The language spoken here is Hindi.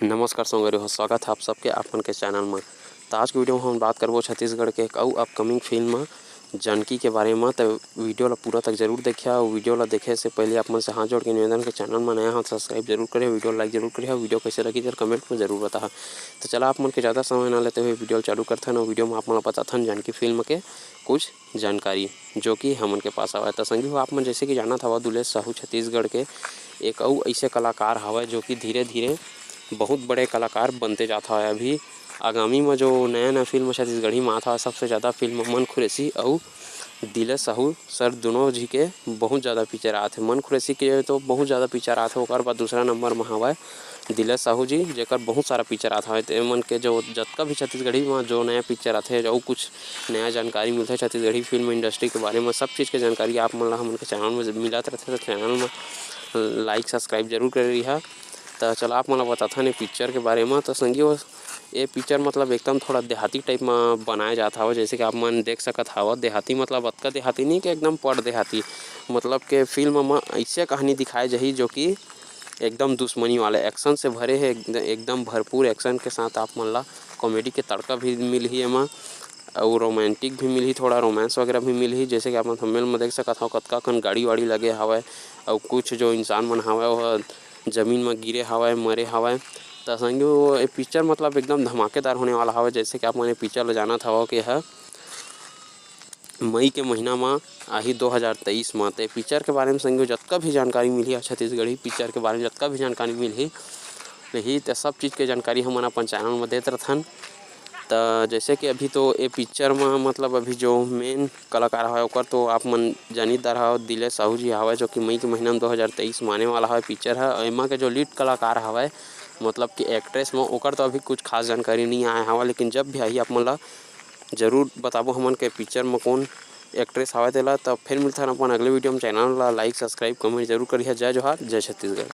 नमस्कार संगवारी हो, स्वागत है आप सबके अपन के चैनल में। तो आज के वीडियो में हम बात करबो छत्तीसगढ़ के एक अउ अपकमिंग फिल्म जानकी के बारे में। तो वीडियो ला पूरा तक जरूर देखिए और वीडियो ला देखे से पहले आप मन से हाथ जोड़ के निवेदन के चैनल में नया हो सब्सक्राइब जरूर करें, वीडियो लाइक जरूर करें, वीडियो कैसे लगी जरा कमेंट में जरूर बताहा। तो चला आप मन के ज़्यादा समय ना लेते हुए वीडियो चालू करते हैं और वीडियो में आप मन बताथन जानकी फिल्म के कुछ जानकारी जो कि हमन के पास आवा। तो संगी हो आप मन जैसे कि जाना था दुलेश साहू छत्तीसगढ़ के एक अउ ऐसे कलाकार हवा जो कि धीरे धीरे बहुत बड़े कलाकार बनते जाता है। अभी आगामी में जो नया नया फिल्म छत्तीसगढ़ी में आता है, सबसे ज़्यादा फिल्म मन खुरेसी और दिलेश साहू सर दोनों जी के बहुत ज़्यादा पिक्चर आते। मन खुरेसी के तो बहुत ज़्यादा पिक्चर आते, और बाद दूसरा नंबर में हवा दिलेश साहू जी जेकर बहुत सारा पिक्चर आता है। तो मन के जो जतका भी छत्तीसगढ़ी में जो नया पिक्चर आते हैं, जो कुछ नया जानकारी मिलता है छत्तीसगढ़ी फिल्म इंडस्ट्री के बारे में, सब चीज़ के जानकारी आप मन ला हमन के चैनल में मिलत रहते। तो चैनल में लाइक सब्सक्राइब जरूर कर रही है। तो चला आप मन बताथन ये पिक्चर के बारे में। तो संगी ये पिक्चर मतलब एकदम थोड़ा देहाती टाइप में बनाया जाता है, जैसे कि आप मन देख सकत हवा। देहाती मतलब अतका देहाती नहीं कि एकदम पड़ देहाती, मतलब के फिल्म में ऐसे कहानी दिखाई जाही जो कि एकदम दुश्मनी वाले एक्शन से भरे है, एकदम भरपूर एक्शन के साथ आप मन ला कॉमेडी के तड़का भी मिलही एमा और रोमांटिक भी मिलही, थोड़ा रोमांस वगैरह भी मिलही। जैसे कि आप मन थंबनेल में देख सकत हो कतका कन गाड़ी वाड़ी लगे हवय और कुछ जो इंसान मन हवय वह जमीन में गिरे हवय, मरे हवय। तो संगी ये पिक्चर मतलब एकदम धमाकेदार होने वाला हवय। जैसे कि आप मन पिक्चर ल जानत हवो कि यह मई के महीना में आही 2023 में। तो पिक्चर के बारे में संगी जतका भी जानकारी मिली छत्तीसगढ़ी पिक्चर के बारे में जतका भी जानकारी मिलही तो सब चीज़ के जानकारी हमन अपन चैनल में देते रहथन। तो जैसे कि अभी तो ये पिक्चर में मतलब अभी जो मेन कलाकार है ओकर तो आप मन जानीदार हो दिलेश साहू जी हवा, जो कि मई के महीना में 2023 माने वाला है पिक्चर है। एमा के जो लीड कलाकार हवा मतलब कि एक्ट्रेस में ओकर तो अभी कुछ खास जानकारी नहीं आया हवा, लेकिन जब भी आई आप मन ला जरूर बताबो हमन के पिक्चर में कौन एक्ट्रेस हवा तेला। तब फिर मिलता है अपन अगले वीडियो में। चैनल ला लाइक सब्सक्राइब कमेंट जरूर करिए। जय जोहार, जय छत्तीसगढ़।